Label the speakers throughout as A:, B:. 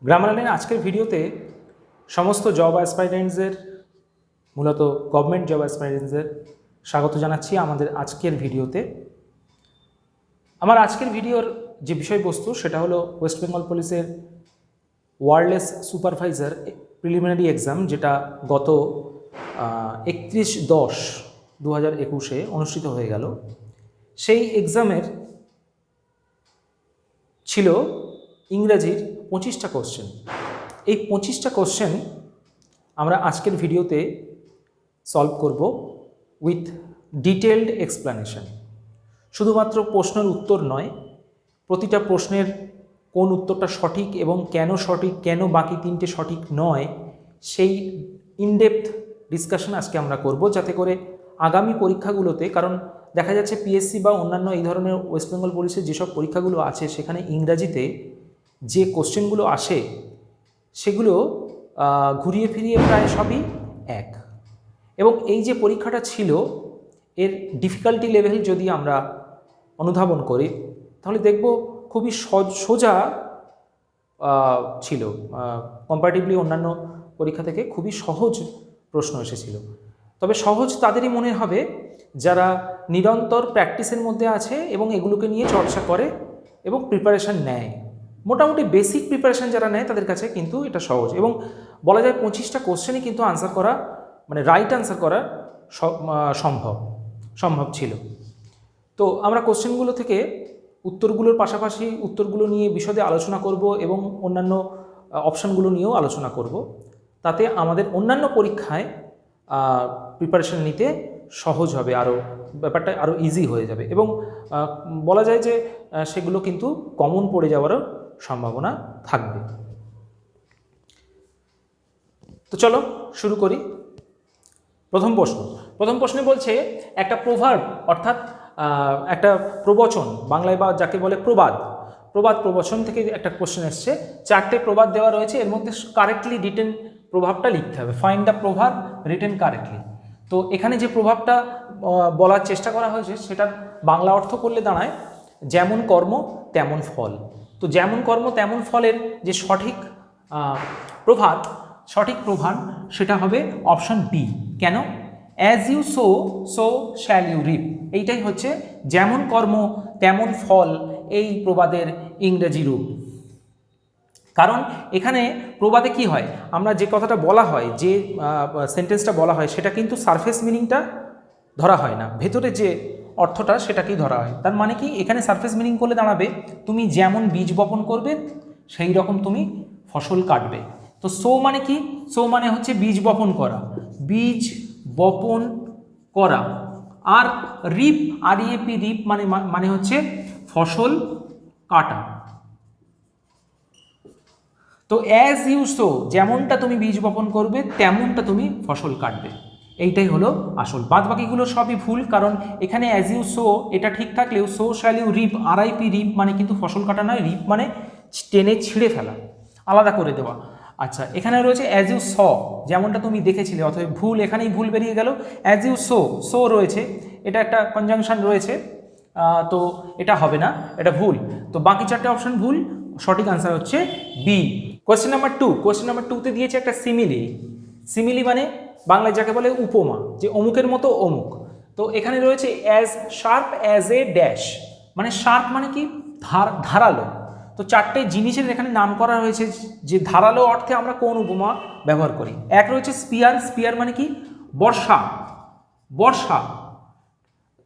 A: Grammar line আজকের ভিডিওতে সমস্ত জব অ্যাসপাইরেন্টসদের মূলত গভর্নমেন্ট জব অ্যাসপাইরেন্টসদের স্বাগত জানাচ্ছি আমাদের আজকের ভিডিওতে। আমার আজকের ভিডিওর যে বিষয়বস্তু সেটা হলো ওয়েস্ট বেঙ্গল পুলিশের ওয়্যারলেস সুপারভাইজার প্রিলিমিনারি এক্সাম, যেটা গত 31/10/2021 অনুষ্ঠিত হয়ে গেল। সেই এক্সামের ছিল ইংরাজির 25টা কোশ্চেন। এই 25টা কোশ্চেন আমরা আজকের ভিডিওতে সলভ করব উইথ ডিটেলড এক্সপ্লানেশন। শুধুমাত্র প্রশ্নের উত্তর নয়, প্রতিটা প্রশ্নের কোন উত্তরটা সঠিক এবং কেন সঠিক, কেন বাকি তিনটে সঠিক নয়, সেই ইনডেপথ ডিসকাশন আজকে আমরা করব, যাতে করে আগামী পরীক্ষাগুলোতে, কারণ দেখা যাচ্ছে পিএসসি বা অন্যান্য এই ধরনের ওয়েস্ট বেঙ্গল পুলিশের যেসব পরীক্ষাগুলো আছে সেখানে ইংরাজিতে যে কোশ্চেনগুলো আসে সেগুলো ঘুরিয়ে ফিরিয়ে প্রায় সবই এক। এবং এই যে পরীক্ষাটা ছিল এর ডিফিকাল্টি লেভেল যদি আমরা অনুধাবন করি তাহলে দেখব খুবই সোজা ছিল, কম্পারেটিভলি অন্যান্য পরীক্ষা থেকে খুবই সহজ প্রশ্ন এসেছিল। তবে সহজ তাদেরই মনে হবে যারা নিরন্তর প্র্যাকটিসের মধ্যে আছে এবং এগুলোকে নিয়ে চর্চা করে এবং প্রিপারেশান নেয়। মোটামুটি বেসিক প্রিপারেশান যারা নেয় তাদের কাছে কিন্তু এটা সহজ, এবং বলা যায় 25টা কোশ্চেনই কিন্তু আনসার করা, মানে রাইট আনসার করা সম্ভব ছিল। তো আমরা কোশ্চেনগুলো থেকে উত্তরগুলোর পাশাপাশি উত্তরগুলো নিয়ে বিশদে আলোচনা করব এবং অন্যান্য অপশানগুলো নিয়েও আলোচনা করব, তাতে আমাদের অন্যান্য পরীক্ষায় প্রিপারেশন নিতে সহজ হবে, আরও ব্যাপারটা আরও ইজি হয়ে যাবে, এবং বলা যায় যে সেগুলো কিন্তু কমন পড়ে যাওয়ারও সম্ভাবনা থাকবে। তো চলো শুরু করি। প্রথম প্রশ্নে বলছে একটা প্রভার্ব, অর্থাৎ একটা প্রবচন, বাংলায় বা যাকে বলে প্রবচন থেকে একটা কোশ্চেন এসছে। 4টে প্রবাদ দেওয়া রয়েছে, এর মধ্যে কারেক্টলি রিটেন প্রভাবটা লিখতে হবে। ফাইন্ড দ্য প্রভাব রিটেন কারেক্টলি। তো এখানে যে প্রভাবটা বলার চেষ্টা করা হয়েছে সেটার বাংলা অর্থ করলে দাঁড়ায় যেমন কর্ম তেমন ফল। তো যেমন কর্ম তেমন ফলের যে সঠিক প্রভাব সেটা হবে অপশন বি। কেন? As you sow shall you reap. এইটাই হচ্ছে যেমন কর্ম তেমন ফল এই প্রবাদের ইংরেজি রূপ। কারণ এখানে প্রবাদে কি হয়, আমরা যে কথাটা বলা হয়, যে সেন্টেন্সটা বলা হয়, সেটা কিন্তু সারফেস মিনিংটা ধরা হয় না, ভেতরে যে অর্থটা সেটাকেই ধরা হয়। তার মানে কি, এখানে সারফেস মিনিং করলে দাঁড়াবে তুমি যেমন বীজ বপন করবে সেই রকম তুমি ফসল কাটবে। তো সো মানে কি? সো মানে হচ্ছে বীজ বপন করা, আর রিপ, আরইএপি, রিপ মানে হচ্ছে ফসল কাটা। তো অ্যাজ ইউ সো, যেমনটা তুমি বীজ বপন করবে তেমনটা তুমি ফসল কাটবে, এইটাই হলো আসল। বাদ বাকিগুলো সবই ভুল, কারণ এখানে অ্যাজ ইউ সো এটা ঠিক থাকলেও so shall you reap, RIP, reap মানে কিন্তু ফসল কাটা নয়, রিপ মানে টেনে ছিঁড়ে ফেলা, আলাদা করে দেওয়া। আচ্ছা, এখানে রয়েছে অ্যাজ ইউ স, যেমনটা তুমি দেখেছিলে, অথবা ভুল, এখানেই ভুল বেরিয়ে গেল। অ্যাজ ইউ সো রয়েছে, এটা একটা কনজাংশন রয়েছে, তো এটা হবে না, এটা ভুল। তো বাকি 4টে অপশন ভুল, সঠিক আনসার হচ্ছে বি। কোয়েশ্চেন নাম্বার 2তে দিয়েছে একটা সিমিলি মানে বাংলায় যাকে বলে উপমা, যে অমুকের মতো অমুক। তো এখানে রয়েছে as sharp as a dash, মানে শার্প মানে কি, ধারালো। তো 4টে জিনিসের এখানে নাম করা হয়েছে যে ধারালো অর্থে আমরা কোন উপমা ব্যবহার করি। এক রয়েছে স্পিয়ার মানে কি, বর্ষা,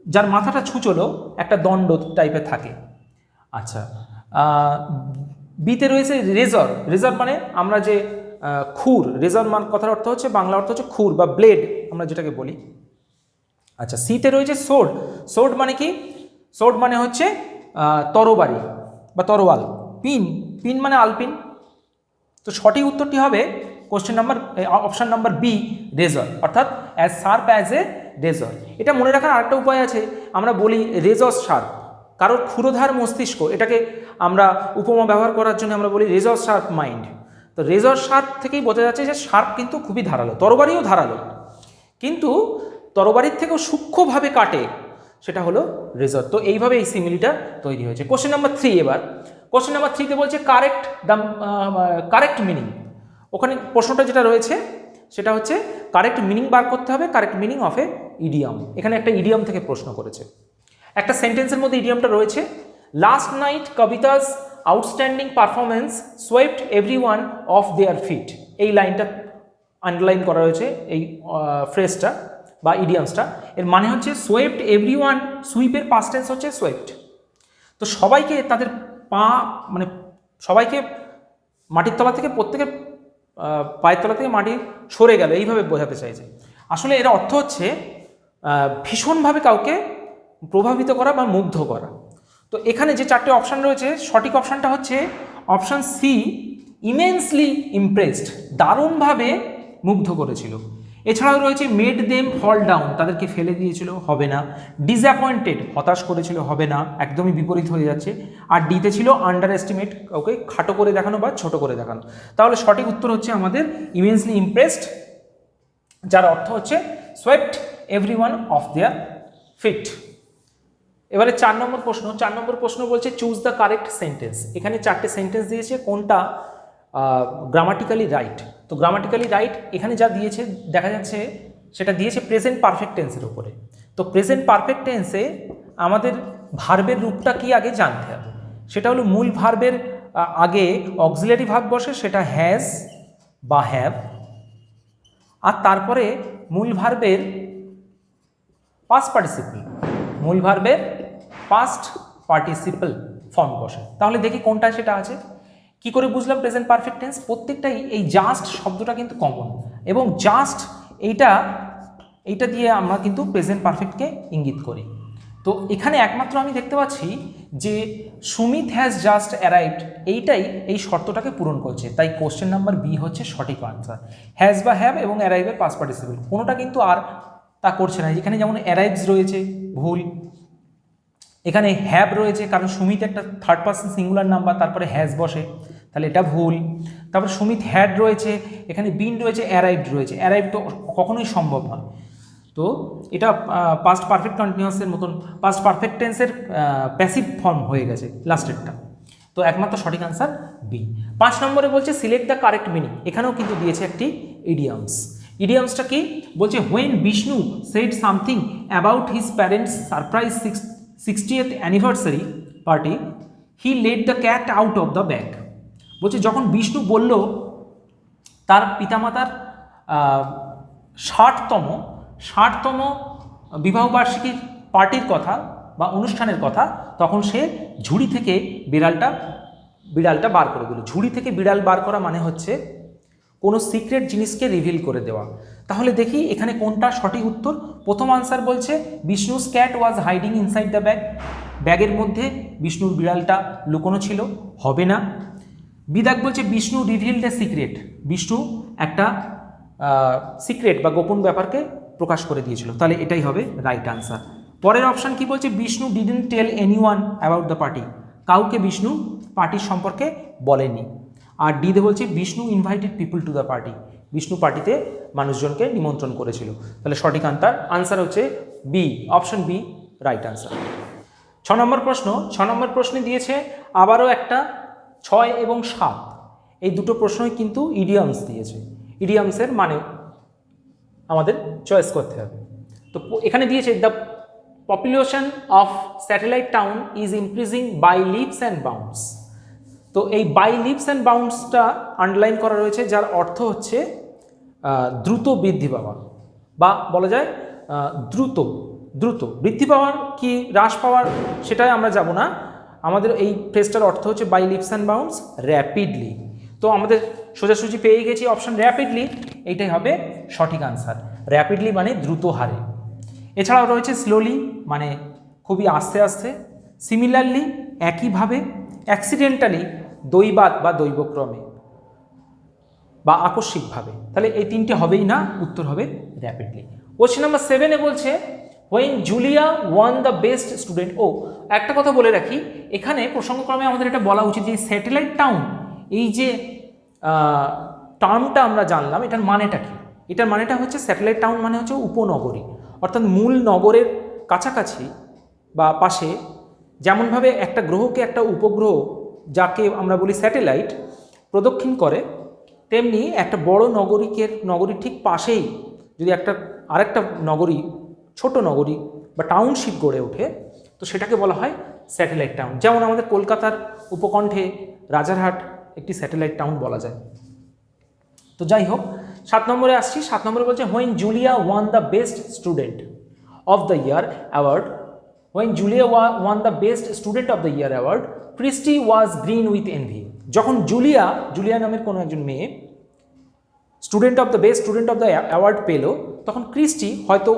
A: যার মাথাটা ছুঁচলো, একটা দণ্ড টাইপের থাকে। আচ্ছা, বিতে রয়েছে রেজর মানে আমরা যে খুর, রেজর কথার অর্থ হচ্ছে, বাংলা অর্থ হচ্ছে খুর বা ব্লেড আমরা যেটাকে বলি। আচ্ছা, সিতে রয়েছে সোর্ড মানে কি, সোর্ড মানে হচ্ছে তরবারি বা তরোয়াল। পিন মানে আলপিন। তো সঠিক উত্তরটি হবে অপশন নাম্বার বি, রেজর, অর্থাৎ as sharp as a Razr. এটা মনে রাখার আরেকটা উপায় আছে, আমরা বলি রেজর শার্প, কারোর ক্ষুরোধার মস্তিষ্ক, এটাকে আমরা উপমা ব্যবহার করার জন্য আমরা বলি রেজর শার্প মাইন্ড। তো রেজর শার্প থেকেই বোঝা যাচ্ছে যে শার্প কিন্তু খুবই ধারালো, তরবারিও ধারালো, কিন্তু তরবারির থেকেও সূক্ষ্মভাবে কাটে, সেটা হলো রেজর। তো এইভাবে এই সিমিলিটা তৈরি হয়েছে। কোশ্চেন নাম্বার 3 এবার কোশ্চেন নাম্বার 3-তে বলছে কারেক্ট মিনিং। ওখানে প্রশ্নটা যেটা রয়েছে সেটা হচ্ছে কারেক্ট মিনিং বার করতে হবে, correct meaning of A idiom. এখানে একটা ইডিয়ম থেকে প্রশ্ন করেছে। একটা সেন্টেন্সের মধ্যে ইডিয়মটা রয়েছে, last night Kavita's outstanding performance swept everyone off their feet. এই লাইনটা আন্ডারলাইন করা রয়েছে, এই ফ্রেজটা বা ইডিয়ামসটা। এর মানে হচ্ছে সোয়েপ্ট এভরিওয়ান, সুইপের পাস্ট টেন্স হচ্ছে সোয়েপ্ট। তো সবাইকে তাদের পা মানে সবাইকে মাটির তলা থেকে প্রত্যেকের পায়ের তলা থেকে মাটি সরে গেল, এইভাবে বোঝাতে চাইছে। আসলে এর অর্থ হচ্ছে ভীষণভাবে কাউকে প্রভাবিত করা বা মুগ্ধ করা। তো এখানে যে 4টে অপশান রয়েছে, সঠিক অপশানটা হচ্ছে অপশান সি, ইমেন্সলি ইমপ্রেসড, দারুণভাবে মুগ্ধ করেছিল। এছাড়াও রয়েছে মেড দেম ফল ডাউন, তাদেরকে ফেলে দিয়েছিল, হবে না। ডিসঅ্যাপয়েন্টেড, হতাশ করেছিল, হবে না, একদমই বিপরীত হয়ে যাচ্ছে। আর ডিতে ছিল আন্ডার এস্টিমেট, কাউকে খাটো করে দেখানো বা ছোট করে দেখানো। তাহলে সঠিক উত্তর হচ্ছে আমাদের ইমেন্সলি ইমপ্রেসড, যার অর্থ হচ্ছে swept everyone off their feet. এবারে 4 নম্বর প্রশ্ন। 4 নম্বর প্রশ্ন বলছে চুজ দ্য কারেক্ট সেন্টেন্স। এখানে 4টে সেন্টেন্স দিয়েছে, কোনটা গ্রামাটিক্যালি রাইট। তো গ্রামাটিক্যালি রাইট এখানে যা দিয়েছে দেখা যাচ্ছে সেটা দিয়েছে প্রেজেন্ট পারফেক্ট টেন্সের উপরে। তো প্রেজেন্ট পারফেক্ট টেন্সে আমাদের ভার্বের রূপটা কি আগে জানতে হবে। সেটা হলো মূল ভার্বের আগে অক্সিলারি ভার্ব বসে, সেটা হ্যাজ বা হ্যাভ। আর তারপরে মূল ভার্বের পাস্ট পার্টিসিপল, মূল ভার্বের পাস্ট পার্টিসিপল ফর্ম বসে। তাহলে দেখি কোনটা সেটা আছে। কি করে বুঝলাম প্রেজেন্ট পারফেক্ট টেন্স? প্রত্যেকটাই এই জাস্ট শব্দটা কিন্তু কমন, এবং জাস্ট এইটা দিয়ে আমরা কিন্তু প্রেজেন্ট পারফেক্টকে ইঙ্গিত করি। তো এখানে একমাত্র আমি দেখতে পাচ্ছি যে সুমিত হ্যাজ জাস্ট অ্যারাইভড, এইটাই এই শর্তটাকে পূরণ করছে। তাই কোশ্চেন নাম্বার বি হচ্ছে সঠিক আনসার। হ্যাজ বা হ্যাভ এবং অ্যারাইভের পাস্ট পার্টিসিপল কোনোটা কিন্তু আর তা করছে না। এখানে যেমন অ্যারাইভস রয়েছে, ভুল। এখানে হ্যাভ রয়েছে, কারণ সুমিত একটা থার্ড পার্সন সিঙ্গুলার নাম্বার, তারপরে হ্যাজ বসে, তাহলে এটা ভুল। তারপর সুমিত হ্যাড রয়েছে, এখানে বিন রয়েছে, অ্যারাইভড রয়েছে। অ্যারাইভ তো কখনোই সম্ভব নয়। তো এটা পাস্ট পারফেক্ট কন্টিনিউয়াসের মতন, পাস্ট পারফেক্ট টেন্সের প্যাসিভ ফর্ম হয়ে গেছে লাস্টেরটা। তো একমাত্র সঠিক আনসার বি। 5 নম্বরে বলছে সিলেক্ট দ্য কারেক্ট মিনিং। এখানেও কিন্তু দিয়েছে একটি ইডিয়ামস। ইডিয়ামসটা কি বলছে? When Vishnu said something about his parents surprise 60th anniversary party, he let the cat out of the bag. বলছে যখন বিষ্ণু বলল তার পিতামাতার 60তম বিবাহবার্ষিকীর পার্টির কথা বা অনুষ্ঠানের কথা, তখন সে ঝুড়ি থেকে বিড়ালটা বার করে দিল। ঝুড়ি থেকে বিড়াল বার করা মানে হচ্ছে কোনো সিক্রেট জিনিসকে রিভিল করে দেওয়া। তাহলে দেখি এখানে কোনটা সঠিক উত্তর। প্রথম আনসার বলছে Vishnu's cat was hiding inside the bag, ব্যাগের মধ্যে বিষ্ণুর বিড়ালটা লুকোনো ছিল, হবে না। বিদাক বলছে Vishnu revealed a secret, Vishnu একটা সিক্রেট বা গোপন ব্যাপারকে প্রকাশ করে দিয়েছিল, তাহলে এটাই হবে রাইট আনসার। পরের অপশান কি বলছে? Vishnu didn't tell anyone about the party, কাউকে বিষ্ণু পার্টির সম্পর্কে বলেনি। আর ডিতে বলছে Vishnu invited people to the party, Vishnu পার্টিতে মানুষজনকে নিমন্ত্রণ করেছিল। তাহলে সঠিক আনসার হচ্ছে B, option B right answer. 6 নম্বর প্রশ্ন। 6 নম্বর প্রশ্নে দিয়েছে আবারও একটা 6 এবং 7, এই দুটো প্রশ্নই কিন্তু ইডিয়ামস দিয়েছে। ইডিয়ামসের মানে আমাদের চয়েস করতে হবে। তো এখানে দিয়েছে the population of satellite town is increasing by leaps and bounds. তো এই বাই লিপস অ্যান্ড বাউন্ডসটা আন্ডারলাইন করা রয়েছে, যার অর্থ হচ্ছে দ্রুত বৃদ্ধি পাওয়া, বা বলা যায় দ্রুত বৃদ্ধি পাওয়ার কি হ্রাস পাওয়ার সেটাই আমরা যাব না। আমাদের এই ফ্রেজটার অর্থ হচ্ছে by leaps and bounds rapidly. তো আমাদের সোজাসুজি পেয়ে গেছি অপশন র্যাপিডলি, এইটাই হবে সঠিক আনসার। র্যাপিডলি মানে দ্রুত হারে। এছাড়াও রয়েছে স্লোলি মানে খুবই আস্তে আস্তে, সিমিলারলি একইভাবে, অ্যাক্সিডেন্টালি দৈবাত বা দৈবক্রমে বা আকস্মিকভাবে। তাহলে এই তিনটে হবেই না, উত্তর হবে র্যাপিডলি। কোশ্চেন নাম্বার 7-এ বলছে when Julia won the best student. ও একটা কথা বলে রাখি, এখানে প্রসঙ্গক্রমে আমাদের এটা বলা উচিত যে স্যাটেলাইট টাউন, এই যে টার্মটা আমরা জানলাম, এটার মানেটা কি? এটার মানেটা হচ্ছে স্যাটেলাইট টাউন মানে হচ্ছে উপনগরী, অর্থাৎ মূল নগরের কাছাকাছি বা পাশে যেমনভাবে একটা গ্রহকে একটা উপগ্রহ যাকে আমরা বলি স্যাটেলাইট প্রদক্ষিণ করে, তেমনি একটা বড় নগরীর ঠিক পাশেই যদি আরেকটা নগরী, ছোট নগরী বা টাউনশিপ গড়ে ওঠে, তো সেটাকে বলা হয় স্যাটেলাইট টাউন। যেমন আমাদের কলকাতার উপকণ্ঠে রাজারহাট একটি স্যাটেলাইট টাউন বলা যায়। তো যাই হোক, 7 নম্বরে আসছি। 7 নম্বরে বলছে when Julia won the best student of the year award, when Julia won the best student of the year award, Christy was green with envy. যখন জুলিয়া নামের কোনো একজন মেয়ে student of the best student of the award পেল, তখন Christie হয়তো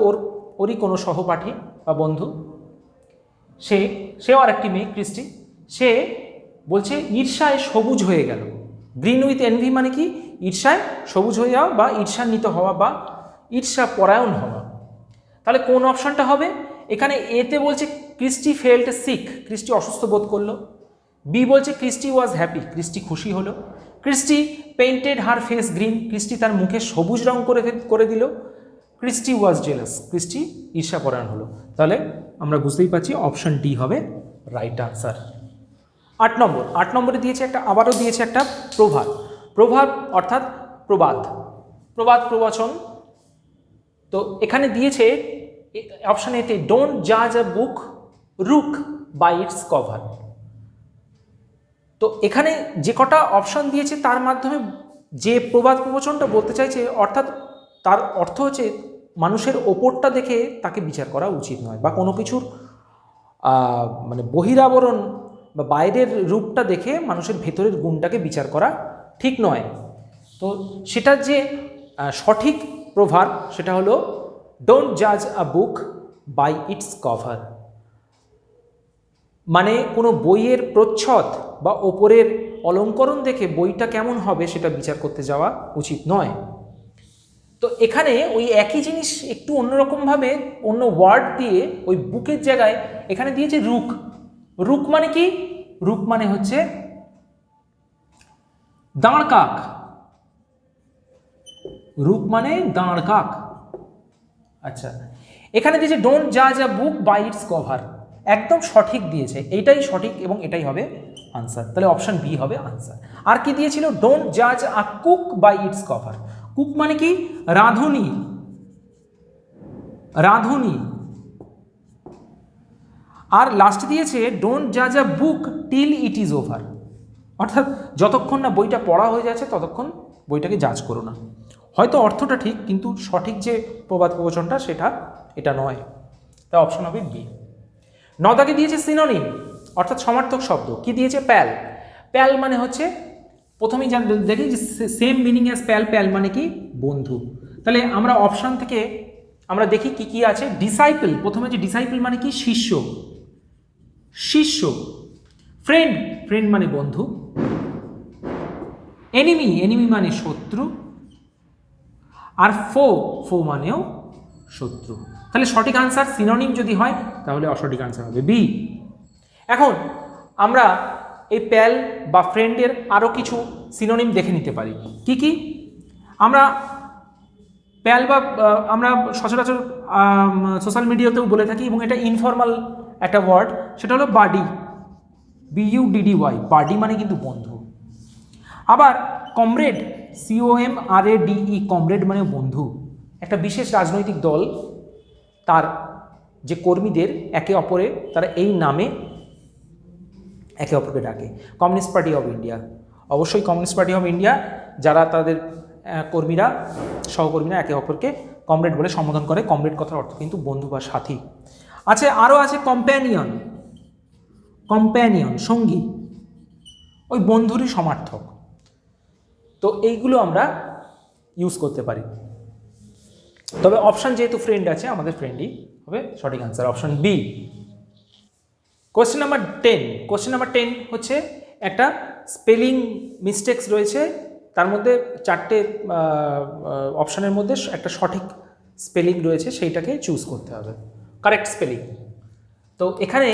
A: ওরই কোনো সহপাঠী বা বন্ধু, সেও আর একটি মেয়ে ক্রিস্টি, সে বলছে ঈর্ষায় সবুজ হয়ে গেল। গ্রিন উইথ এনভি মানে কি? ঈর্ষায় সবুজ হয়ে যাওয়া বা ঈর্ষান্বিত হওয়া বা ঈর্ষা পরায়ণ হওয়া। তাহলে কোন অপশনটা হবে? এখানে এতে বলছে ক্রিস্টি ফেল্ট সিক, ক্রিস্টি অসুস্থ বোধ করলো। বি বলছে ক্রিস্টি ওয়াজ হ্যাপি, ক্রিস্টি খুশি হলো। Christy painted her face green, Christy তার মুখে সবুজ রং করে দিল। ক্রিস্টি ওয়াজ জেলাস, ক্রিস্টি ঈর্ষাপরায়ণ হলো। তাহলে আমরা বুঝতেই পারছি অপশন ডি হবে রাইট আনসার। 8 নম্বরে আবারও দিয়েছে একটা প্রভাব অর্থাৎ প্রবাদ প্রবচন। তো এখানে দিয়েছে অপশন এতে ডোন্ট জাজ a book রুক by its cover. তো এখানে যে কটা অপশন দিয়েছে তার মাধ্যমে যে প্রবাদ প্রবচনটা বলতে চাইছে, অর্থাৎ তার অর্থ হচ্ছে মানুষের ওপরটা দেখে তাকে বিচার করা উচিত নয়, বা কোনো কিছুর মানে বহিরাবরণ বা বাইরের রূপটা দেখে মানুষের ভেতরের গুণটাকে বিচার করা ঠিক নয়। তো সেটার যে সঠিক প্রভাব সেটা হলো ডোন্ট জাজ a book by its cover. মানে কোনো বইয়ের প্রচ্ছদ বা ওপরের অলঙ্করণ দেখে বইটা কেমন হবে সেটা বিচার করতে যাওয়া উচিত নয়। তো এখানে ওই একই জিনিস একটু অন্যরকমভাবে অন্য ওয়ার্ড দিয়ে ওই বুকের জায়গায় এখানে দিয়েছে রুক মানে কি? রুক মানে হচ্ছে দাঁড় কাক। রুক মানে দাঁড় কাক। আচ্ছা, এখানে দিয়েছে ডোন্ট জাজ a book by its cover, একদম সঠিক দিয়েছে, এইটাই সঠিক এবং এটাই হবে আনসার। তাহলে অপশন বি হবে আনসার। আর কি দিয়েছিল? ডোন্ট জাজ a cook by its cover. Cook মানে কি? রাঁধুনি। আর লাস্ট দিয়েছে ডোন্ট জাজ a book till it is over, অর্থাৎ যতক্ষণ না বইটা পড়া হয়ে যাচ্ছে ততক্ষণ বইটাকে জাজ করো না। হয়তো অর্থটা ঠিক, কিন্তু সঠিক যে প্রবাদ প্রবচনটা এটা নয়। তাই অপশন হবে বি। 9 দাগে দিয়েছে সিনোনিম অর্থাৎ সমার্থক শব্দ। কি দিয়েছে? প্যাল মানে হচ্ছে, প্রথমেই দেখি যে সেম মিনিং অ্যাজ প্যাল মানে কি? বন্ধু। তাহলে আমরা অপশন থেকে আমরা দেখি কি কি আছে। ডিসাইপল, প্রথমে যে ডিসাইপল মানে কি? শিষ্য। ফ্রেন্ড মানে বন্ধু। এনিমি মানে শত্রু। আর ফো মানেও শত্রু। তাহলে সঠিক আনসার সিনোনিম যদি হয় তাহলে অসঠিক আনসার হবে বি। এখন আমরা এই প্যাল বা ফ্রেন্ডের আরও কিছু সিনোনিম দেখে নিতে পারি। কি আমরা প্যাল বা আমরা সচরাচর সোশ্যাল মিডিয়াতেও বলে থাকি, এবং এটা ইনফর্মাল একটা ওয়ার্ড, সেটা হলো বাডি, BUDDY। বাডি মানে কিন্তু বন্ধু। আবার কমরেড, COMRADE, কমরেড মানে বন্ধু। একটা বিশেষ রাজনৈতিক দল তার যে কর্মীদের একে অপরে তারা এই নামে একে অপরকে ডাকে। কমিউনিস্ট পার্টি অফ ইন্ডিয়া, অবশ্যই কমিউনিস্ট পার্টি অফ ইন্ডিয়া যারা তাদের সহকর্মীরা একে অপরকে কমরেড বলে সম্বোধন করে। কমরেড কথার অর্থ কিন্তু বন্ধু বা সাথী। আচ্ছা, আরও আছে কম্প্যানিয়ন, সঙ্গী, ওই বন্ধুরই সমার্থক। তো এইগুলো আমরা ইউজ করতে পারি। তবে অপশান যেহেতু ফ্রেন্ড আছে, আমাদের ফ্রেন্ডই হবে সঠিক answer, option B. Question number 10 হচ্ছে একটা স্পেলিং মিস্টেক্স রয়েছে, তার মধ্যে 4টে অপশানের মধ্যে একটা সঠিক স্পেলিং রয়েছে, সেইটাকে চুজ করতে হবে, কারেক্ট স্পেলিং। তো এখানে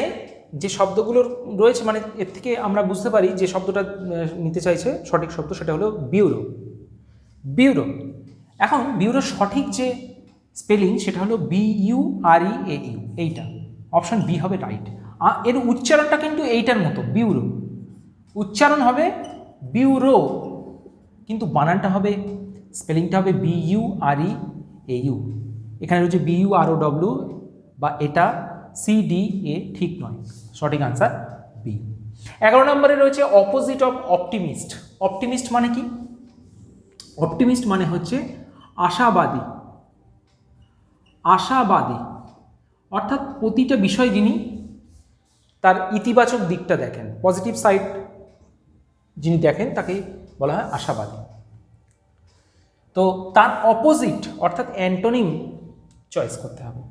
A: যে শব্দগুলো রয়েছে, মানে এর থেকে আমরা বুঝতে পারি যে শব্দটা নিতে চাইছে সঠিক শব্দ সেটা হলো বিউরো। এখন বিউরোর সঠিক যে স্পেলিং সেটা হলো BUREAU, এইটা অপশান বি হবে রাইট। এর উচ্চারণটা কিন্তু এইটার মতো, বিউরো। উচ্চারণ হবে ব্যুরো, কিন্তু বানানটা হবে, স্পেলিংটা হবে BUREAU। এখানে রয়েছে BUROW বা এটা CDA, ঠিক নয়, সঠিক আনসার বি। 11 নম্বরে রয়েছে অপোজিট অফ অপটিমিস্ট। অপটিমিস্ট মানে কি? অপটিমিস্ট মানে হচ্ছে আশাবাদী। আশাবাদী অর্থাৎ প্রতিটা বিষয় যিনি তার ইতিবাচক দিকটা দেখেন, পজিটিভ সাইড যিনি দেখেন তাকে বলা হয় আশাবাদী। তো তার অপোজিট অর্থাৎ অ্যান্টোনিম চয়েস করতে হবে।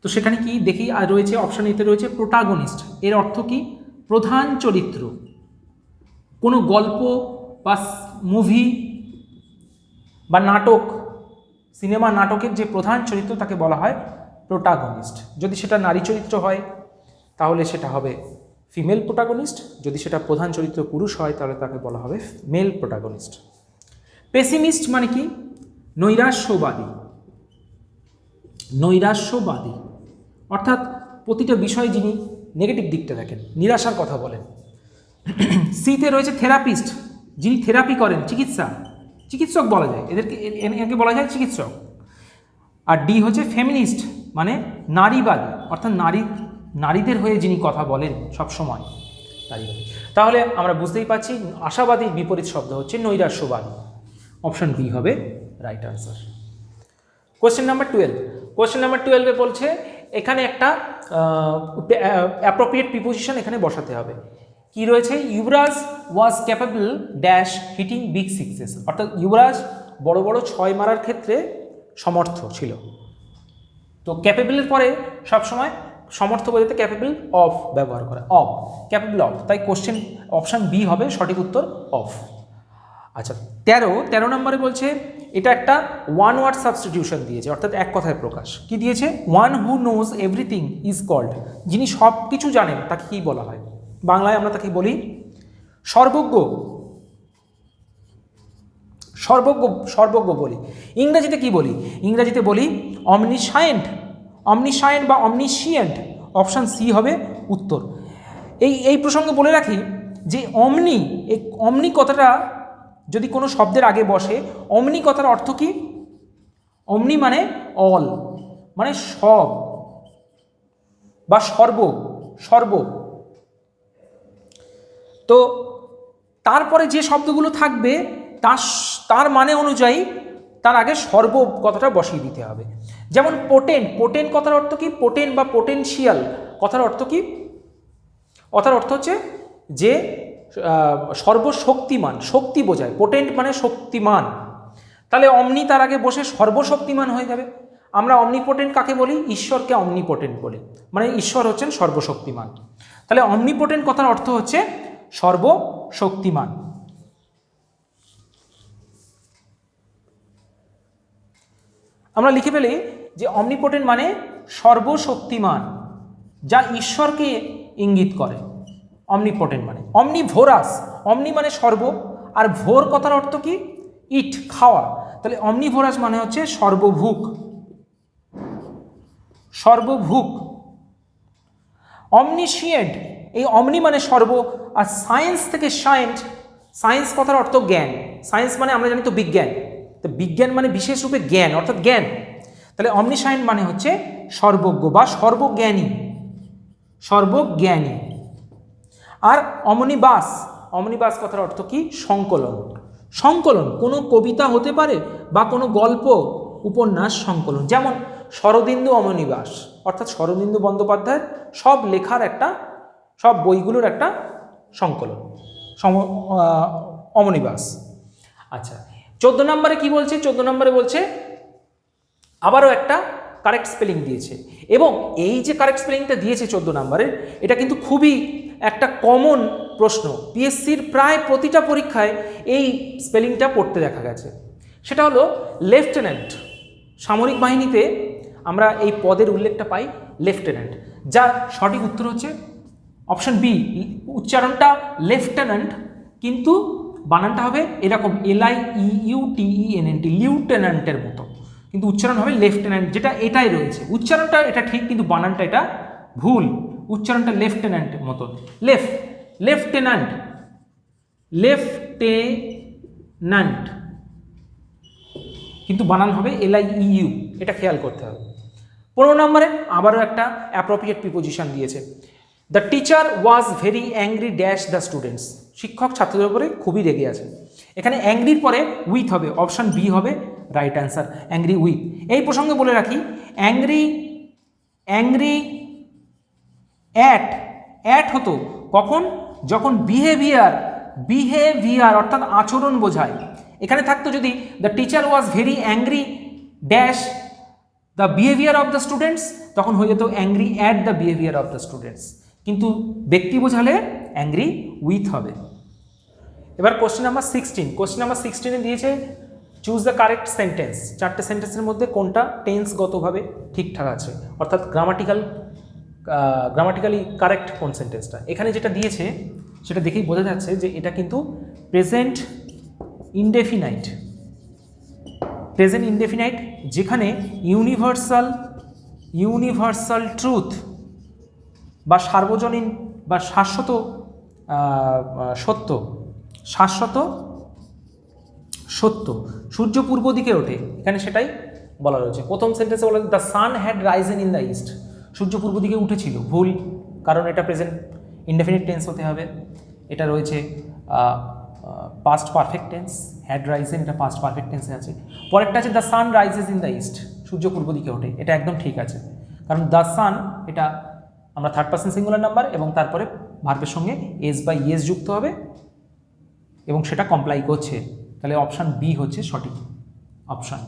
A: তো সেখানে কি দেখি, আর রয়েছে অপশন এতে রয়েছে প্রোটাগনিস্ট। এর অর্থ কি? প্রধান চরিত্র। কোনো গল্প বা মুভি বা নাটক, সিনেমা নাটকের যে প্রধান চরিত্র তাকে বলা হয় প্রোটাগনিস্ট। যদি সেটা নারী চরিত্র হয় তাহলে সেটা হবে ফিমেল প্রোটাগনিস্ট, যদি সেটা প্রধান চরিত্র পুরুষ হয় তাহলে তাকে বলা হবে মেল প্রোটাগনিস্ট। পেসিমিস্ট মানে কি? নৈরাশ্যবাদী। নৈরাশ্যবাদী অর্থাৎ প্রতিটা বিষয়ে যিনি নেগেটিভ দিকটা দেখেন, নিরাশার কথা বলেন। সিতে রয়েছে থেরাপিস্ট, যিনি থেরাপি করেন, চিকিৎসক বলা যায় এদেরকে বলা যায় চিকিৎসক। আর ডি হচ্ছে ফেমিনিস্ট মানে নারীবাদী, অর্থাৎ নারীদের হয়ে যিনি কথা বলেন সবসময়, নারীবাদী। তাহলে আমরা বুঝতেই পারছি আশাবাদীর বিপরীত শব্দ হচ্ছে নৈরাশ্যবাদী। অপশন বি হবে right answer. Question number 12। Question number 12 বলছে এখানে একটা অ্যাপ্রোপ্রিয়েট প্রিপোজিশন এখানে বসাতে হবে। কি রয়েছে? Yuvraj was capable dash hitting big sixes, অর্থাৎ ইউবরাজ বড় বড় 6 মারার ক্ষেত্রে সমর্থ ছিল। তো ক্যাপেবলের পরে সবসময় সমর্থ বোঝাতে ক্যাপেবল অফ ব্যবহার করে, অফ, ক্যাপেবল অফ। তাই কোশ্চেন অপশান বি হবে সঠিক উত্তর, অফ। আচ্ছা 13 নম্বরে বলছে এটা একটা ওয়ান ওয়ার্ড সাবস্টিটিউশন দিয়েছে, অর্থাৎ এক কথায় প্রকাশ। কি দিয়েছে? One who knows everything is called, যিনি সব কিছু জানেন তাকে কি বলা হয়? বাংলায় আমরা তাকে বলি সর্বজ্ঞ। সর্বজ্ঞ বলি। ইংরেজিতে কি বলি? ইংরেজিতে বলি অমনিসায়েন্ট। অমনিসায়েন্ট বা অমনিশিয়েন্ট, অপশান সি হবে উত্তর। এই প্রসঙ্গে বলে রাখি যে অমনি কথাটা যদি কোনো শব্দের আগে বসে, অমনি কথার অর্থ কি? অমনি মানে অল, মানে সব বা সর্ব। তো তারপরে যে শব্দগুলো থাকবে তার মানে অনুযায়ী তার আগে সর্ব কথাটা বসিয়ে দিতে হবে। যেমন পোটেন্ট কথার অর্থ কি? পোটেন্ট বা পোটেনশিয়াল কথার অর্থ কি? কথার অর্থ হচ্ছে যে সর্বশক্তিমান, শক্তি বোঝায়। পোটেন্ট মানে শক্তিমান। তাহলে অমনি তার আগে বসে সর্বশক্তিমান হয়ে যাবে। আমরা অমনিপোটেন্ট কাকে বলি? ঈশ্বরকে অমনিপোটেন্ট বলি, মানে ঈশ্বর হচ্ছেন সর্বশক্তিমান। তাহলে অমনিপোটেন্ট কথার অর্থ হচ্ছে সর্বশক্তিমান। আমরা লিখে ফেলি যে অমনিপোটেন্ট মানে সর্বশক্তিমান, যা ঈশ্বরকে ইঙ্গিত করে। অমনিপোটেন্ট মানে অমনিভোরাস, অমনি মানে সর্ব, আর ভোর কথার অর্থ কি? ইট, খাওয়া। তাহলে অমনিভোরাস মানে হচ্ছে সর্বভুক। অমনিশিয়েন্ট, এই অমনি মানে সর্ব। আর সায়েন্স থেকে সায়েন্স কথার অর্থ জ্ঞান। সায়েন্স মানে আমরা জানি তো বিজ্ঞান, তো বিজ্ঞান মানে বিশেষ রূপে জ্ঞান, অর্থাৎ জ্ঞান। তাহলে অমনিসায়েন্ট মানে হচ্ছে সর্বজ্ঞ বা সর্বজ্ঞানী। আর অমনিবাস কথার অর্থ কি? সংকলন। কোনো কবিতা হতে পারে বা কোনো গল্প, উপন্যাস সংকলন। যেমন শরদিন্দু অমনিবাস, অর্থাৎ শরদিন্দু বন্দ্যোপাধ্যায়ের সব লেখার সব বইগুলোর একটা সংকলন, অমনিবাস। আচ্ছা 14 নম্বরে কি বলছে? 14 নম্বরে বলছে আবারও একটা কারেক্ট স্পেলিং দিয়েছে, এবং এই যে কারেক্ট স্পেলিংটা দিয়েছে 14 নম্বরের, এটা কিন্তু খুবই একটা কমন প্রশ্ন। পিএসসির প্রায় প্রতিটা পরীক্ষায় এই স্পেলিংটা পড়তে দেখা গেছে। সেটা হলো লেফটেন্যান্ট। সামরিক বাহিনীতে আমরা এই পদের উল্লেখটা পাই লেফটেন্যান্ট, যার সঠিক উত্তর হচ্ছে অপশন বি। উচ্চারণটা লেফটেন্যান্ট, কিন্তু বানানটা হবে এরকম LIEUTENNT, লিউটেন্যান্টের মতো, কিন্তু উচ্চারণ হবে লেফটেন্যান্ট, যেটা এটাই রয়েছে। উচ্চারণটা এটা ঠিক, কিন্তু বানানটা এটা ভুল। উচ্চারণটা লেফটেন্যান্টের মতো, লেফটেন্যান্ট, লেফটেন্যান্ট কিন্তু বানান হবে LIEU, এটা খেয়াল করতে হবে। 15 নম্বরে আবারও একটা অ্যাপ্রোপ্রিয়েট প্রিপোজিশন দিয়েছে। The teacher was very angry dash the students, শিক্ষক ছাত্রদের উপরে খুবই রেগে আছে। এখানে অ্যাংরির পরে উইথ হবে, অপশান বি হবে রাইট অ্যান্সার, অ্যাংরি উইথ। এই প্রসঙ্গে বলে রাখি, অ্যাংরি অ্যাট হতো কখন, যখন বিহেভিয়ার অর্থাৎ আচরণ বোঝায়। এখানে থাকতো যদি the teacher was very angry dash the behaviour of the students, তখন হয়ে যেত angry at the behaviour of the students, কিন্তু ব্যক্তি বোঝালে অ্যাংরি উইথ হবে। এবার কোশ্চেন নাম্বার 16, কোশ্চেন নাম্বার 16 দিয়েছে চুজ দ্য কারেক্ট সেন্টেন্স, 4টে সেন্টেন্সের মধ্যে কোনটা টেন্সগতভাবে ঠিকঠাক আছে, অর্থাৎ গ্রামাটিক্যালি কারেক্ট কোন সেন্টেন্সটা। এখানে যেটা দিয়েছে সেটা দেখেই বোঝা যাচ্ছে যে এটা কিন্তু প্রেজেন্ট ইনডেফিনাইট, যেখানে ইউনিভার্সাল ট্রুথ বা সার্বজনীন বা শাশ্বত সত্য সূর্য পূর্ব দিকে ওঠে, এখানে সেটাই বলা রয়েছে। প্রথম সেন্টেন্সে বলা the sun had risen in the east, সূর্য পূর্ব দিকে উঠেছিল, ভুল, কারণ এটা প্রেজেন্ট ইনডেফিনিট টেন্স হতে হবে। এটা রয়েছে past perfect tense, had risen এটা পাস্ট পারফেক্ট টেন্সে আছে। পরেরটা আছে the sun rises in the east, সূর্য পূর্ব দিকে ওঠে, এটা একদম ঠিক আছে, কারণ দ্য সান এটা আমরা থার্ড পারসন সিঙ্গুলার নাম্বার এবং তারপরে ভার্বের সঙ্গে এস বা ইয়েস যুক্ত হবে এবং সেটা কমপ্লাই করছে, তাহলে অপশান বি হচ্ছে সঠিক অপশান।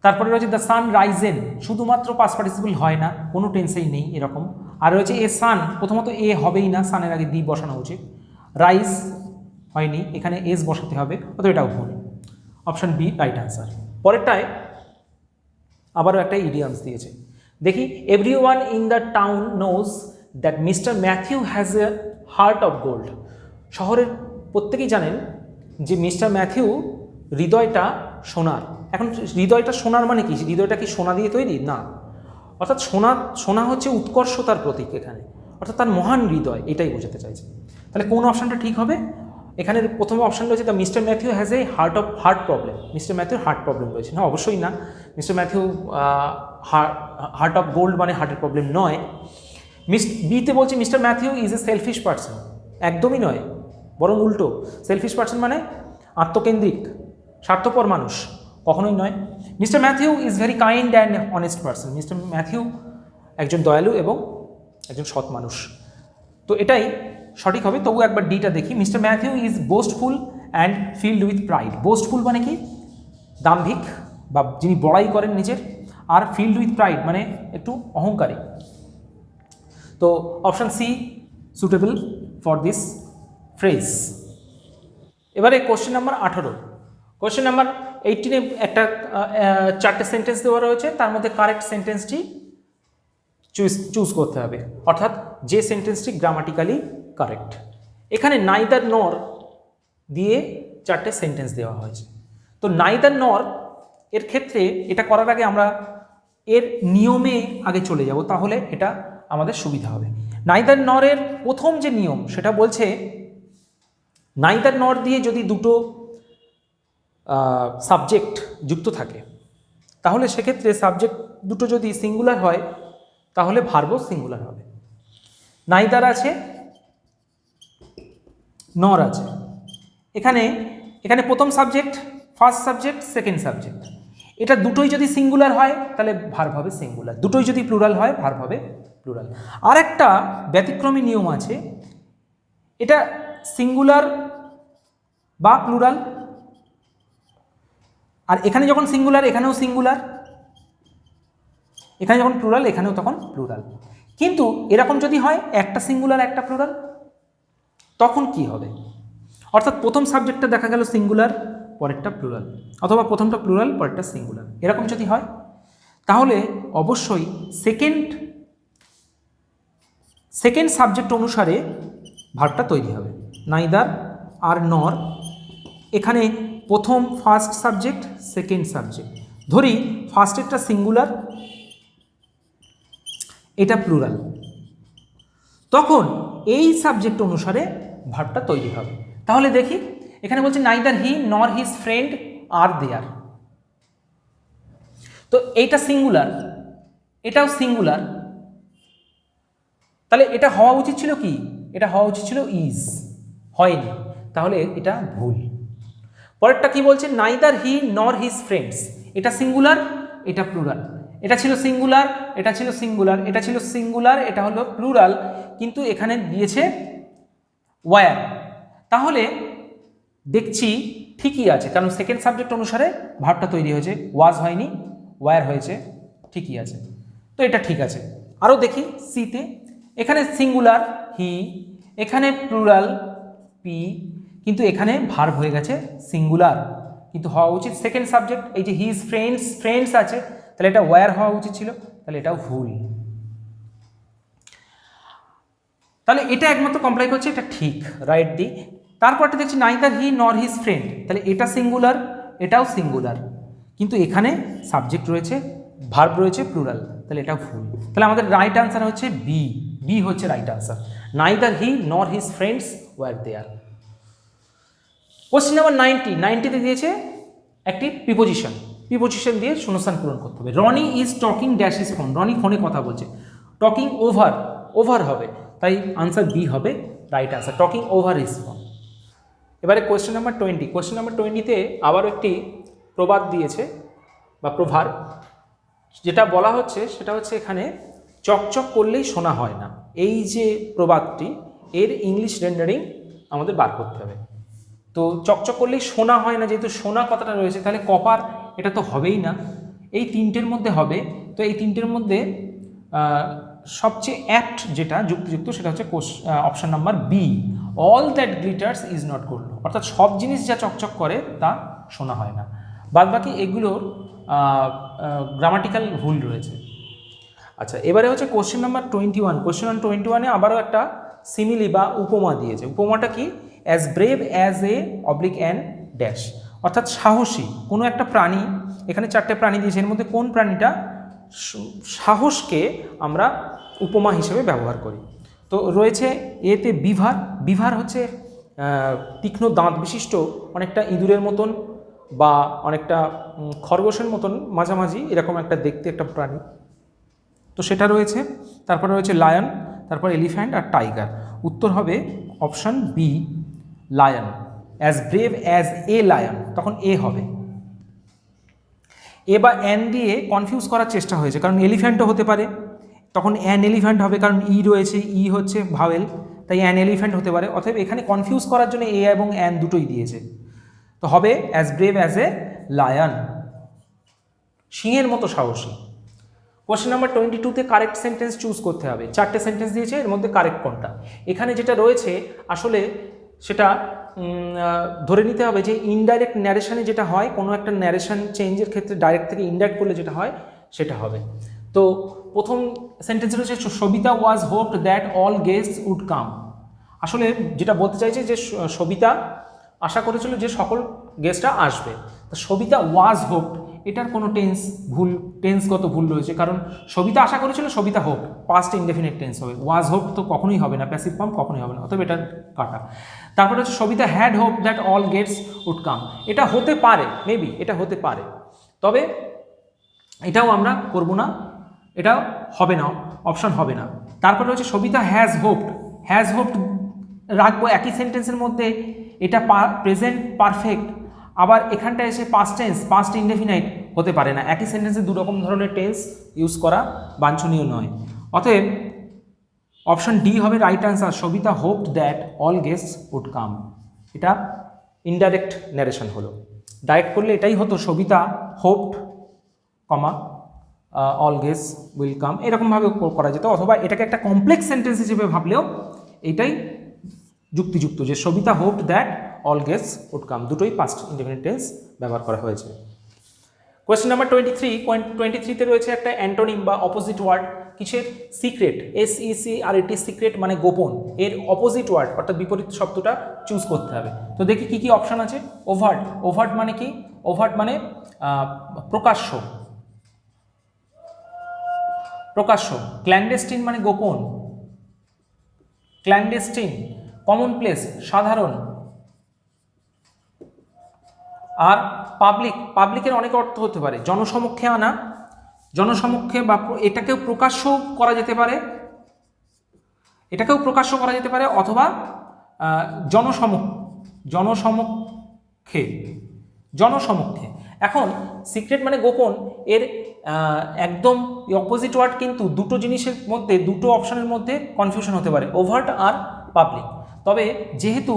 A: তারপরে রয়েছে দ্য সান রাইজেন, শুধুমাত্র পাস্ট পার্টিসিপল হয় না, কোনো টেন্সেই নেই এরকম। আর রয়েছে এ সান, প্রথমত এ হবেই না, সানের আগে দি বসানো উচিত, রাইজ হয়নি, এখানে এস বসাতে হবে, অথবা এটাও ভুল, অপশান বি রাইট অ্যান্সার। পরেরটায় আবারও একটা ইডিয়ামস দিয়েছে, দেখি everyone in the town knows that mister Matthew has a heart of gold, শহরের প্রত্যেকেই জানেন যে মিস্টার ম্যাথিউ হৃদয়টা সোনার। এখন হৃদয়টা সোনার মানে কি, হৃদয়টা কি সোনা দিয়ে তৈরি? না, অর্থাৎ সোনা হচ্ছে উৎকর্ষতার প্রতীক এখানে, অর্থাৎ তার মহান হৃদয়, এটাই বোঝাতে চাইছে। তাহলে কোন অপশানটা ঠিক হবে? এখানে প্রথম অপশান রয়েছে the mister Matthew has a heart problem, mister ম্যাথিউর হার্ট প্রবলেম রয়েছে, না অবশ্যই না, mister Matthew heart of gold মানে হার্টের প্রবলেম নয়। বিতে বলছে mister Matthew is a selfish person, একদমই নয়, বরং উল্টো, সেলফিশ পার্সন মানে আত্মকেন্দ্রিক স্বার্থপর মানুষ, কখনোই নয়। Mister Matthew is very kind and honest person, mister Matthew একজন দয়ালু এবং একজন সৎ মানুষ, তো এটাই সঠিক হবে। তবু একবার ডিটা দেখি, mister Matthew is boastful and filled with pride, boastful মানে কি দাম্ভিক বা যিনি বড়াই করেন নিজের, আর ফিল্ড উইথ প্রাইড মানে একটু অহংকারী, তো option C suitable for this phrase. এবারে কোশ্চেন নাম্বার 18, কোশ্চেন নাম্বার 18 একটা 4টে সেন্টেন্স দেওয়া রয়েছে, তার মধ্যে কারেক্ট সেন্টেন্সটি চুজ করতে হবে, অর্থাৎ যে সেন্টেন্সটি গ্রামাটিক্যালি কারেক্ট। এখানে নাইদার নর দিয়ে 4টে সেন্টেন্স দেওয়া হয়েছে, তো নাইদার নর এর ক্ষেত্রে এটা করার আগে আমরা এর নিয়মে আগে চলে যাব, তাহলে এটা আমাদের সুবিধা হবে। নাইদার নরের প্রথম যে নিয়ম সেটা বলছে নাইদার নর দিয়ে যদি দুটো সাবজেক্ট যুক্ত থাকে তাহলে সেক্ষেত্রে সাবজেক্ট দুটো যদি সিঙ্গুলার হয় তাহলে ভার্বও সিঙ্গুলার হবে। নাইদার আছে, নর আছে, এখানে প্রথম subject, first subject, second subject, এটা দুটোই যদি সিঙ্গুলার হয় তাহলে ভার্ব হবে সিঙ্গুলার, দুটোই যদি প্লুরাল হয় ভার্ব হবে প্লুরাল। আর একটা ব্যতিক্রমী নিয়ম আছে, এটা সিঙ্গুলার বা প্লুরাল, আর এখানে যখন সিঙ্গুলার এখানেও সিঙ্গুলার, এখানে যখন প্লুরাল এখানেও তখন প্লুরাল। কিন্তু এরকম যদি হয় একটা সিঙ্গুলার একটা প্লুরাল, তখন কি হবে? অর্থাৎ প্রথম সাবজেক্টটা দেখা গেল সিঙ্গুলার পরেরটা প্লুরাল, অথবা প্রথমটা প্লুরাল পরেরটা সিঙ্গুলার, এরকম যদি হয় তাহলে অবশ্যই সেকেন্ড সাবজেক্ট অনুসারে ভার্বটা তৈরি হবে। নাইদার আর নর, এখানে প্রথম ফার্স্ট সাবজেক্ট, সেকেন্ড সাবজেক্ট, ধরি ফার্স্টেরটা সিঙ্গুলার, এটা প্লুরাল, তখন এই সাবজেক্ট অনুসারে ভার্বটা তৈরি হবে। তাহলে দেখি এখানে বলছে neither he nor his friend আর দেয়ার। তো এইটা সিঙ্গুলার, এটাও সিঙ্গুলার, তাহলে এটা হওয়া উচিত ছিল কি? এটা হওয়া উচিত ছিল ইজ, হয়নি, তাহলে এটা ভুল। পরেরটা কি বলছে? Neither he nor his friends, এটা সিঙ্গুলার, এটা প্লুরাল। এটা ছিল সিঙ্গুলার, এটা ছিল সিঙ্গুলার, এটা ছিল সিঙ্গুলার, এটা হলো প্লুরাল, কিন্তু এখানে দিয়েছে ওয়্যার। তাহলে দেখছি ঠিকই আছে, কারণ সেকেন্ড সাবজেক্ট অনুসারে ভার্বটা তৈরি হয়েছে, ওয়াজ হয়নি, ওয়্যার হয়েছে, ঠিকই আছে। তো এটা ঠিক আছে। আরও দেখি সিতে, এখানে সিঙ্গুলার হি, এখানে প্লুরাল পি, কিন্তু এখানে ভার্ব হয়ে গেছে সিঙ্গুলার, কিন্তু হওয়া উচিত সেকেন্ড সাবজেক্ট। এই যে হিজ ফ্রেন্ডস, ফ্রেন্ডস আছে, তাহলে এটা ওয়্যার হওয়া উচিত ছিল, তাহলে এটাও ভুল। তাহলে এটা একমাত্র কমপ্লাই করছে, এটা ঠিক, রাইট দিক। তারপরটা দেখছি neither he nor his friend, তাহলে এটা সিঙ্গুলার, এটাও সিঙ্গুলার, কিন্তু এখানে সাবজেক্ট রয়েছে, ভার্ব রয়েছে প্লুরাল, তাহলে এটা ভুল। তাহলে আমাদের রাইট আনসার হচ্ছে বি, বি হচ্ছে right answer. Neither he nor his friends were there. Question number 90তে দিয়েছে একটি প্রিপোজিশন, প্রিপোজিশন দিয়ে শূন্যস্থান পূরণ করতে হবে। Rony is talking dash his phone, Rony ফোনে কথা বলছে, টকিং ওভার, ওভার হবে, তাই আনসার বি হবে right answer, talking over his phone. এবারে কোয়েশ্চেন নাম্বার 20, কোয়েশ্চেন নাম্বার 20তে আবারও একটি প্রবাদ দিয়েছে বা প্রভার্ব, যেটা বলা হচ্ছে সেটা হচ্ছে এখানে চকচক করলেই শোনা হয় না। এই যে প্রবাদটি, এর ইংলিশ রেন্ডারিং আমাদের বার করতে হবে। তো চকচক করলেই শোনা হয় না, যেহেতু শোনা কথাটা রয়েছে, তাহলে কপার এটা তো হবেই না, এই তিনটের মধ্যে হবে। তো এই তিনটের মধ্যে সবচেয়ে অ্যাপ্ট যেটা যুক্তিযুক্ত সেটা হচ্ছে option number B, all that glitters is not gold, অর্থাৎ সব জিনিস যা চকচক করে তা শোনা হয় না। বাদবাকি এগুলোর গ্রামাটিক্যাল ভুল রয়েছে। আচ্ছা, এবারে হচ্ছে কোশ্চেন নাম্বার 21, কোশ্চেন নাম্বার 21-এ আবারও একটা সিমিলি বা উপমা দিয়েছে। উপমাটা কি? As brave as a oblique an dash, অর্থাৎ সাহসী কোনো একটা প্রাণী, এখানে 4টে প্রাণী দিয়েছে, এর মধ্যে কোন প্রাণীটা সাহসকে আমরা উপমা হিসেবে ব্যবহার করি। তো রয়েছে এতে বিভার, বিভার হচ্ছে তীক্ষ্ণ দাঁত বিশিষ্ট, অনেকটা ইঁদুরের মতন বা অনেকটা খরগোশের মতন মাঝামাঝি এরকম একটা দেখতে একটা প্রাণী, তো সেটা রয়েছে। তারপরে রয়েছে লায়ন, তারপর এলিফ্যান্ট আর টাইগার। উত্তর হবে option B, lion. As brave as a lion, তখন এ হবে। এ বা অ্যান দিয়ে কনফিউজ করার চেষ্টা হয়েছে, কারণ এলিফ্যান্টও হতে পারে, তখন অ্যান এলিফ্যান্ট হবে, কারণ ই রয়েছে, ই হচ্ছে ভাওয়েল, তাই অ্যান এলিফ্যান্ট হতে পারে। অতএব এখানে কনফিউজ করার জন্য এ এবং অ্যান দুটোই দিয়েছে, তো হবে as brave as a lion, সিংহের মতো সাহসী। কোশ্চেন নাম্বার 22-তে কারেক্ট সেন্টেন্স চুজ করতে হবে। 4টে সেন্টেন্স দিয়েছে, এর মধ্যে কারেক্ট কোনটা? এখানে যেটা রয়েছে আসলে সেটা ধরে নিতে হবে যে ইনডাইরেক্ট ন্যারেশনে যেটা হয়, কোনো একটা ন্যারেশন চেঞ্জের ক্ষেত্রে ডাইরেক্ট থেকে ইনডাইরেক্ট করলে যেটা হয় সেটা হবে। তো প্রথম সেন্টেন্স রয়েছে Savita was hoped that all guests would come. আসলে যেটা বলতে চাইছে যে সবিতা আশা করেছিল যে সকল গেস্টরা আসবে। তো সবিতা ওয়াজ হোপড, এটার কোনো ভুল, টেন্সগত ভুল রয়েছে, কারণ সবিতা আশা করেছিল, Sabita hope, past indefinite tense হবে, ওয়াজ হোপ তো কখনোই হবে না, প্যাসিভ ফর্ম কখনোই হবে না, অতএব এটা কাটা। তারপরে হচ্ছে Sabita had hope that all guests would come, এটা হতে পারে, মেবি এটা হতে পারে, তবে এটাও আমরা করব না, এটা হবে না, অপশন হবে না। তারপরে হচ্ছে সবিতা হ্যাজ হোপড রাখবো একই সেন্টেন্সের মধ্যে, এটা প্রেজেন্ট পারফেক্ট, আবার এখানটা এসে পাস্ট টেন্স, পাস্ট ইনডেফিনাইট হতে পারে না, একই সেন্টেন্সে দুরকম ধরনের টেন্স ইউজ করা বাঞ্ছনীয় নয়। অতএব অপশন ডি হবে right answer, Sabita hoped that all guests would come. এটা ইনডাইরেক্ট ন্যারেশন হলো, ডাইরেক্ট করলে এটাই হতো Sabita hoped comma all guests will come, এরকমভাবে করা যেত, অথবা এটাকে একটা কমপ্লেক্স সেন্টেন্স হিসেবে ভাবলেও এইটাই যুক্তিযুক্ত যে Sabita hoped that all guests would come, দুটোই পাস্ট ইনডেফিনিট টেন্স ব্যবহার করা হয়েছে। কোয়েশ্চেন নাম্বার 23-তে রয়েছে একটা অ্যান্টোনিম বা অপোজিট ওয়ার্ড, কিসের? সিক্রেট, SECRET, সিক্রেট মানে গোপন, এর অপোজিট ওয়ার্ড অর্থাৎ বিপরীত শব্দটা চুজ করতে হবে। তো দেখি কি কি অপশান আছে। ওভার্ট, ওভার্ট মানে কি? ওভার্ট মানে প্রকাশ্য, প্রকাশ্য। ক্ল্যান্ডেস্টিন মানে গোপন, ক্ল্যান্ডেস্টিন, কমনপ্লেস সাধারণ, আর পাবলিক, পাবলিকের অনেক অর্থ হতে পারে জনসমক্ষে আনা, জনসমক্ষে বা এটাকেও প্রকাশ্য করা যেতে পারে, এটাকেও প্রকাশ্য করা যেতে পারে, অথবা জনসমক্ষে, জনসমক্ষে। এখন সিক্রেট মানে গোপন, এর একদম অপোজিট ওয়ার্ড কিন্তু দুটো জিনিসের মধ্যে, দুটো অপশনের মধ্যে কনফিউশন হতে পারে, ওভার্ট আর পাবলিক। তবে যেহেতু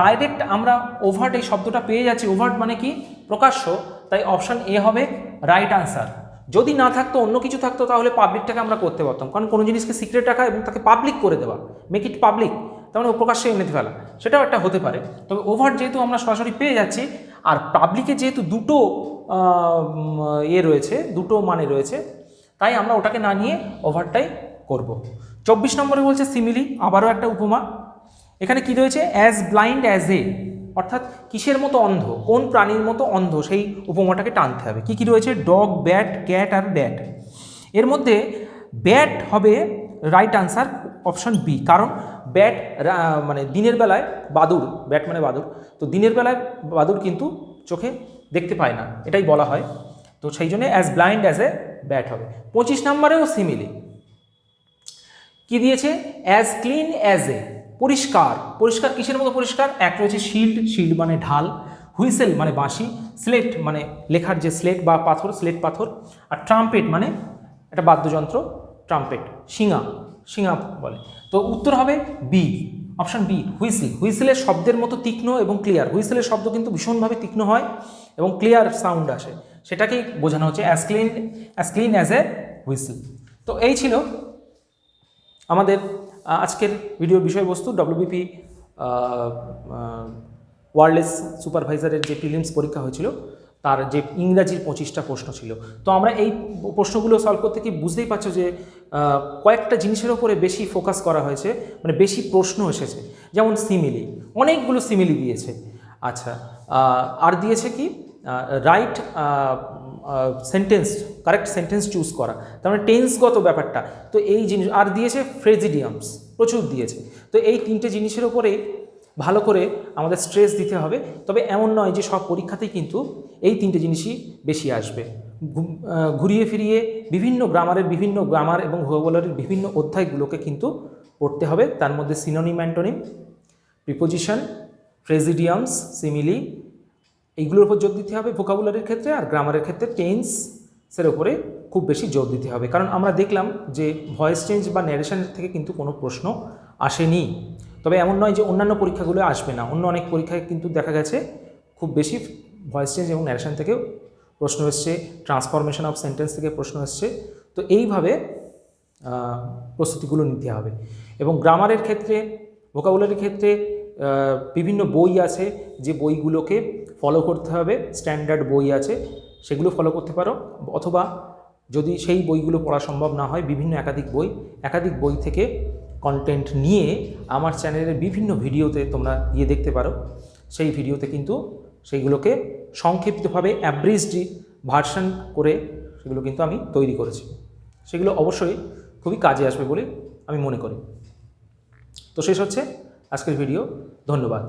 A: ডাইরেক্ট আমরা ওভার্ট এই শব্দটা পেয়ে যাচ্ছি, ওভার্ট মানে কি প্রকাশ্য, তাই অপশন এ হবে রাইট আনসার। যদি না থাকতো, অন্য কিছু থাকতো, তাহলে পাবলিকটাকে আমরা করতে পারতাম, কারণ কোনো জিনিসকে সিক্রেট রাখা এবং তাকে পাবলিক করে দেওয়া, মেক ইট পাবলিক, তার মানে প্রকাশ্যে এনে ফেলা, সেটাও একটা হতে পারে। তবে ওভার্ট যেহেতু আমরা সরাসরি পেয়ে যাচ্ছি, আর পাবলিকে যেহেতু দুটো রয়েছে, দুটো মানে রয়েছে, তাই আমরা ওটাকে না নিয়ে ওভারটাই করব। 24 নম্বরে বলছে সিমিলি, আবারও একটা উপমা। এখানে কি রয়েছে, অ্যাজ ব্লাইন্ড অ্যাজ এ, অর্থাৎ কিসের মতো অন্ধ, কোন প্রাণীর মতো অন্ধ, সেই উপমাটাকে টানতে হবে। কি কি রয়েছে, ডগ, ব্যাট, ক্যাট আর ড্যাট। এর মধ্যে ব্যাট হবে রাইট আনসার, অপশন বি, কারণ ব্যাট মানে দিনের বেলায় বাদুড়, ব্যাট মানে বাদুড়, তো দিনের বেলায় বাদুড় কিন্তু চোখে দেখতে পায় না, এটাই বলা হয়, তো সেই জন্য as blind as a bat হবে। 25 নম্বরেও সিমিলি কি দিয়েছে, অ্যাজ ক্লিন অ্যাজ এ, পরিষ্কার, পরিষ্কার কিসের মতো পরিষ্কার, এক রয়েছে শিল্ড, শিল্ড মানে ঢাল, হুইসেল মানে বাঁশি, স্লেট মানে লেখার যে স্লেট বা পাথর, স্লেট পাথর, আর ট্রাম্পেট মানে একটা বাদ্যযন্ত্র, ট্রাম্পেট, শিঙা, শিঙা বলে। তো উত্তর হবে বি, অপশন বি, হুইসেল। হুইসেলের শব্দের মতো তীক্ষ্ণ এবং ক্লিয়ার, হুইসেলের শব্দ কিন্তু ভীষণভাবে তীক্ষ্ণ হয় এবং ক্লিয়ার সাউন্ড আসে, সেটাকেই বোঝানো হচ্ছে as clean as a whistle. তো এই ছিল আমাদের আজকের ভিডিওর বিষয়বস্তু। ডব্লিউবিপি ওয়্যারলেস সুপারভাইজারের যে প্রিলিমস পরীক্ষা হয়েছিল, তার যে ইংরাজির 25টা প্রশ্ন ছিল। তো আমরা এই প্রশ্নগুলো সলভ করতে কি বুঝতেই পারছো যে কয়েকটা জিনিসের ওপরে বেশি ফোকাস করা হয়েছে, মানে বেশি প্রশ্ন এসেছে। যেমন সিমিলি, অনেকগুলো সিমিলি দিয়েছে। আচ্ছা, আর দিয়েছে কি right sentence, correct sentence choose করা, তার মানে টেন্সগত ব্যাপারটা, তো এই জিনিস, আর দিয়েছে ফ্রেজিডিয়ামস, প্রচুর দিয়েছে। তো এই তিনটে জিনিসের ওপরে ভালো করে আমাদের স্ট্রেস দিতে হবে। তবে এমন নয় যে সব পরীক্ষাতেই কিন্তু এই তিনটে জিনিসই বেশি আসবে। ঘুরিয়ে ফিরিয়ে বিভিন্ন গ্রামার এবং ভোকাবুলারির বিভিন্ন অধ্যায়গুলোকে কিন্তু পড়তে হবে। তার মধ্যে সিনোনিম, অ্যান্টোনিম, প্রিপোজিশন, ফ্রেজিডিয়ামস, সিমিলি, এইগুলোর উপর জোর দিতে হবে ভোকাবুলারির ক্ষেত্রে, আর গ্রামারের ক্ষেত্রে টেন্সের ওপরে খুব বেশি জোর দিতে হবে। কারণ আমরা দেখলাম যে ভয়েস চেঞ্জ বা ন্যারেশনের থেকে কিন্তু কোনো প্রশ্ন আসেনি। তবে এমন নয় যে অন্যান্য পরীক্ষাগুলো আসবে না, অন্য অনেক পরীক্ষায় কিন্তু দেখা গেছে খুব বেশি ভয়েস চেঞ্জ এবং ন্যারেশন থেকেও প্রশ্ন এসছে, ট্রান্সফরমেশন অফ সেন্টেন্স থেকে প্রশ্ন এসছে। তো এইভাবে প্রস্তুতিগুলো নিতে হবে। এবং গ্রামারের ক্ষেত্রে, ভোকাবুলারির ক্ষেত্রে বিভিন্ন বই আছে, যে বইগুলোকে ফলো করতে হবে, স্ট্যান্ডার্ড বই আছে, সেগুলো ফলো করতে পারো। অথবা যদি সেই বইগুলো পড়া সম্ভব না হয়, বিভিন্ন একাধিক বই থেকে কন্টেন্ট নিয়ে আমার চ্যানেলের বিভিন্ন ভিডিওতে তোমরা গিয়ে দেখতে পারো। সেই ভিডিওতে কিন্তু সেইগুলোকে সংক্ষিপ্তভাবে অ্যাব্রিজড ভার্সন করে সেগুলো কিন্তু আমি তৈরি করেছি। সেগুলো অবশ্যই খুবই কাজে আসবে বলে আমি মনে করি। তো শেষ হচ্ছে আজকের ভিডিও। ধন্যবাদ।